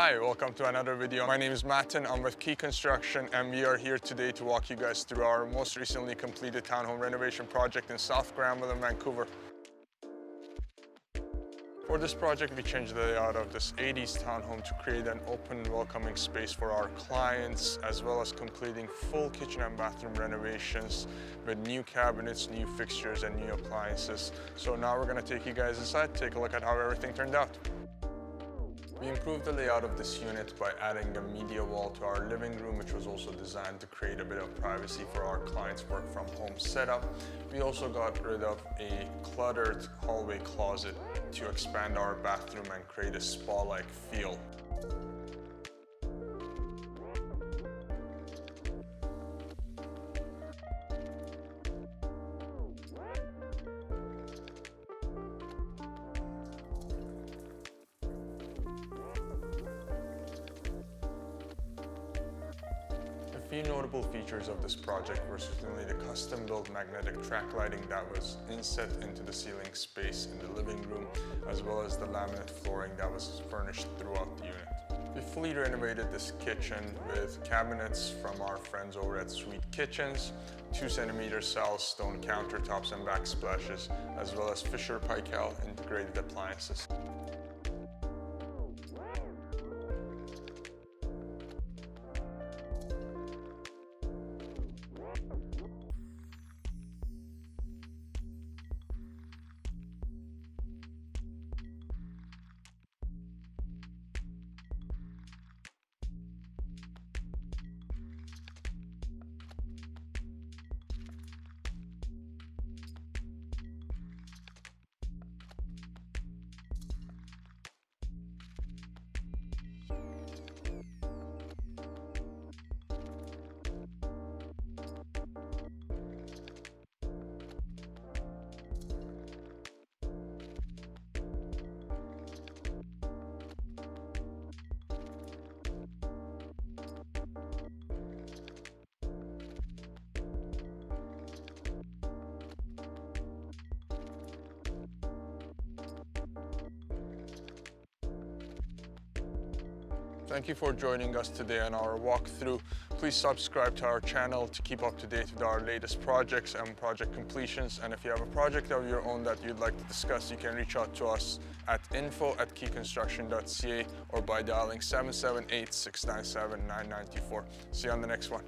Hi, welcome to another video. My name is Matin, I'm with Quay Construction, and we are here today to walk you guys through our most recently completed townhome renovation project in South Granville in Vancouver. For this project, we changed the layout of this 80s townhome to create an open, welcoming space for our clients, as well as completing full kitchen and bathroom renovations with new cabinets, new fixtures, and new appliances. So now we're gonna take you guys inside, take a look at how everything turned out. We improved the layout of this unit by adding a media wall to our living room, which was also designed to create a bit of privacy for our clients' work from home setup. We also got rid of a cluttered hallway closet to expand our bathroom and create a spa-like feel. A few notable features of this project were certainly the custom-built magnetic track lighting that was inset into the ceiling space in the living room, as well as the laminate flooring that was furnished throughout the unit. We fully renovated this kitchen with cabinets from our friends over at Sweet Kitchens, 2cm Sal stone countertops and backsplashes, as well as Fisher Paykel integrated appliances. Thank you for joining us today on our walkthrough. Please subscribe to our channel to keep up to date with our latest projects and project completions. And if you have a project of your own that you'd like to discuss, you can reach out to us at info@quayconstruction.ca or by dialing 778-697-9924. See you on the next one.